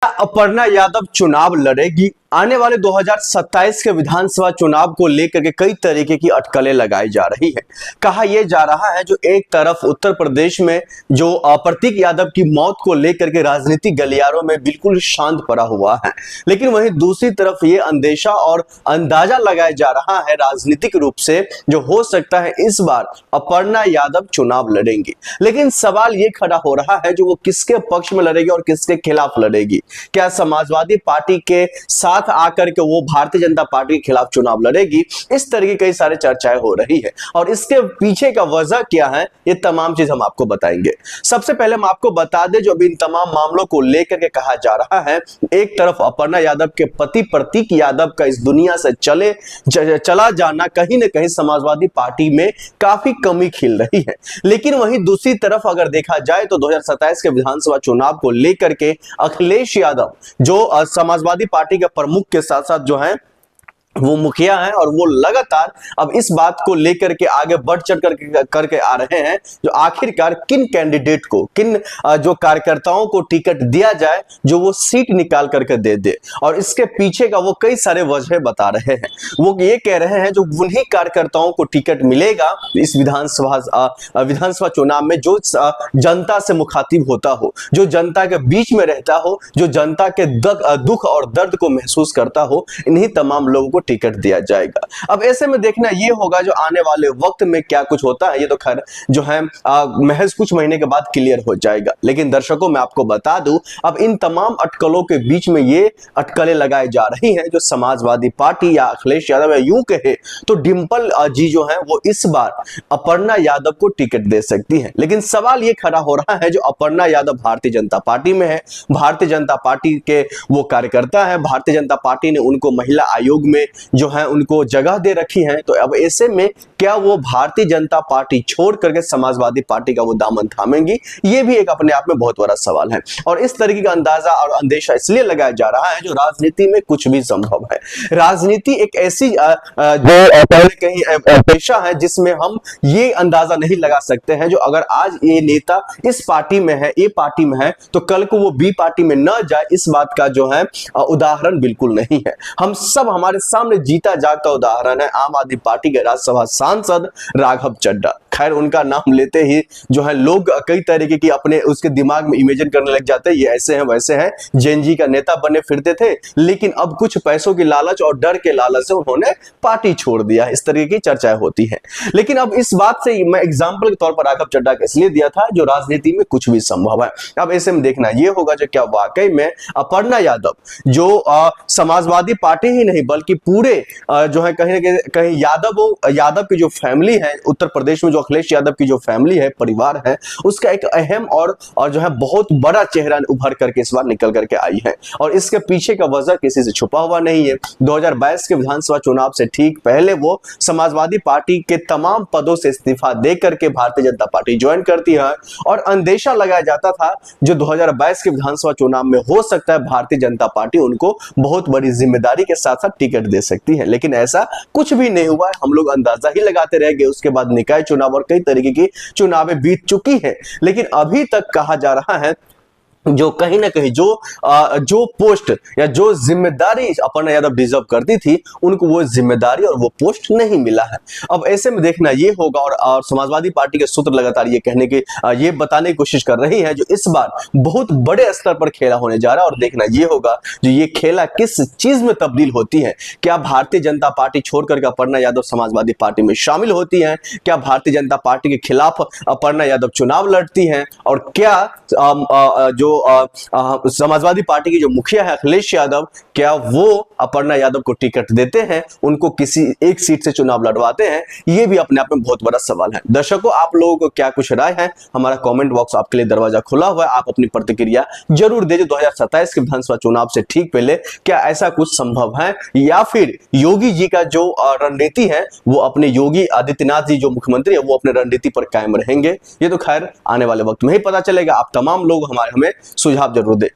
अपर्णा यादव चुनाव लड़ेगी? आने वाले 2027 के विधानसभा चुनाव को लेकर के कई तरीके की अटकलें लगाई जा रही है। कहा यह जा रहा है जो एक तरफ उत्तर प्रदेश में जो प्रतीक यादव की मौत को लेकर के राजनीतिक गलियारों में बिल्कुल शांत पड़ा हुआ है, लेकिन वहीं दूसरी तरफ ये अंदेशा और अंदाजा लगाया जा रहा है राजनीतिक रूप से जो हो सकता है इस बार अपर्णा यादव चुनाव लड़ेंगी। लेकिन सवाल ये खड़ा हो रहा है जो वो किसके पक्ष में लड़ेगी और किसके खिलाफ लड़ेगी। क्या समाजवादी पार्टी के साथ आकर के वो भारतीय जनता पार्टी के खिलाफ चुनाव लड़ेगी? इस तरह की कई सारे चर्चाएं हो रही है और इसके पीछे का वजह क्या है ये तमाम चीज हम आपको बताएंगे। सबसे पहले हम आपको बता दें जो अभी इन तमाम मामलों को लेकर के कहा जा रहा है, एक तरफ अपर्णा यादव के पति प्रतीक यादव का इस दुनिया से चला जाना कहीं ना कहीं समाजवादी पार्टी में काफी कमी खिल रही है। लेकिन वहीं दूसरी तरफ अगर देखा जाए तो 2027 के विधानसभा चुनाव को लेकर के अखिलेश यादव जो समाजवादी पार्टी के प्रमुख के साथ साथ जो है वो मुखिया हैं और वो लगातार अब इस बात को लेकर के आगे बढ़ चढ़ करके आ रहे हैं जो आखिरकार किन कैंडिडेट को, किन जो कार्यकर्ताओं को टिकट दिया जाए जो वो सीट निकाल करके दे दे। और इसके पीछे का वो कई सारे वजह बता रहे हैं। वो ये कह रहे हैं जो उन्हीं कार्यकर्ताओं को टिकट मिलेगा इस विधानसभा चुनाव में जो जनता से मुखातिब होता हो, जो जनता के बीच में रहता हो, जो जनता के दुख और दर्द को महसूस करता हो, इन्हीं तमाम लोगों को टिकट दिया जाएगा। अब ऐसे में देखना ये होगा जो आने वाले वक्त में क्या कुछ होता है, ये तो खैर जो है महज कुछ महीने के बाद क्लियर हो जाएगा। लेकिन दर्शकों मैं आपको बता दूं अब इन तमाम अटकलों के बीच में ये अटकलें लगाई जा रही हैं जो समाजवादी पार्टी या अखिलेश यादव या यूं कहे तो डिंपल जी जो है वो इस बार अपर्णा यादव को टिकट दे सकती है। लेकिन सवाल ये खड़ा हो रहा है जो अपर्णा यादव भारतीय जनता पार्टी में है, भारतीय जनता पार्टी के वो कार्यकर्ता है, भारतीय जनता पार्टी ने उनको महिला आयोग में जो है उनको जगह दे रखी है। तो अब ऐसे में क्या वो भारतीय जनता पार्टी छोड़ करके समाजवादी पार्टी का वो दामन थामेंगी? ये भी एक अपने आप में बहुत बड़ा सवाल है और इस तरीके का अंदाजा और अंदेशा इसलिए लगाया जा रहा है जो राजनीति में कुछ भी संभव है। राजनीति एक ऐसी कहीं पेशा है जिसमें हम ये अंदाजा नहीं लगा सकते हैं जो अगर आज ये नेता इस पार्टी में है, ए पार्टी में है, तो कल को वो बी पार्टी में न जाए, इस बात का जो है उदाहरण बिल्कुल नहीं है। हम सब हमारे सामने जीता जागता उदाहरण है आम आदमी पार्टी के राज्यसभा सांसद राघव चड्ढा। खैर उनका नाम लेते ही जो है लोग कई तरीके की अपने उसके दिमाग में इमेजिन करने लग जाते हैं, ये ऐसे हैं वैसे हैं, जेएनजी का नेता बने फिरते थे लेकिन अब कुछ पैसों की लालच और डर के लालच से उन्होंने पार्टी छोड़ दिया। इस तरीके की चर्चाएं होती हैं। लेकिन अब इस बात से मैं एग्जाम्पल के तौर पर राघव चड्ढा का इसलिए दिया था जो राजनीति में कुछ भी संभव है। अब ऐसे में देखना यह होगा जो क्या वाकई में अपर्णा यादव जो समाजवादी पार्टी ही नहीं बल्कि पूरे जो है कहीं ना कहीं यादव की जो फैमिली है उत्तर प्रदेश में, जो अखिलेश यादव की जो फैमिली है, परिवार है, उसका एक अहम और जो है बहुत बड़ा चेहरा उभर करके इस बार निकल करके आई है और इसके पीछे का वजह किसी से छुपा हुआ नहीं है। 2022 के विधानसभा चुनाव से ठीक पहले वो समाजवादी पार्टी के तमाम पदों से इस्तीफा दे करके भारतीय जनता पार्टी ज्वाइन करती है और अंदेशा लगाया जाता था जो 2022 के विधानसभा चुनाव में हो सकता है भारतीय जनता पार्टी उनको बहुत बड़ी जिम्मेदारी के साथ साथ टिकट दे सकती है। लेकिन ऐसा कुछ भी नहीं हुआ है, हम लोग अंदाजा ही लगाते रह गए। उसके बाद निकाय चुनाव और कई तरीके की चुनावें बीत चुकी है लेकिन अभी तक कहा जा रहा है जो कहीं ना कहीं जो पोस्ट या जो जिम्मेदारी अपर्णा यादव डिजर्व करती थी उनको वो जिम्मेदारी और वो पोस्ट नहीं मिला है। अब ऐसे में देखना ये होगा और समाजवादी पार्टी के सूत्र लगातार ये बताने की कोशिश कर रही है जो इस बार बहुत बड़े स्तर पर खेला होने जा रहा है और देखना ये होगा जो ये खेला किस चीज में तब्दील होती है। क्या भारतीय जनता पार्टी छोड़कर अपर्णा यादव समाजवादी पार्टी में शामिल होती है? क्या भारतीय जनता पार्टी के खिलाफ अपर्णा यादव चुनाव लड़ती है? और क्या जो समाजवादी पार्टी की जो मुखिया है अखिलेश यादव, क्या वो अपर्णा यादव को टिकट देते हैं, उनको किसी एक सीट से चुनाव लड़वाते हैं? ये भी अपने आप में बहुत बड़ा सवाल है। दर्शकों आप लोगों को क्या कुछ राय है? हमारा कमेंट बॉक्स आपके लिए दरवाजा खुला हुआ है, आप अपनी प्रतिक्रिया जरूर दीजिए। 2027 के विधानसभा चुनाव से ठीक पहले क्या ऐसा कुछ संभव है या फिर योगी जी का जो रणनीति है वो अपने योगी आदित्यनाथ जी जो मुख्यमंत्री है वो अपने रणनीति पर कायम रहेंगे? ये तो खैर आने वाले वक्त में ही पता चलेगा। आप तमाम लोग हमें सुझाव जरूर दें।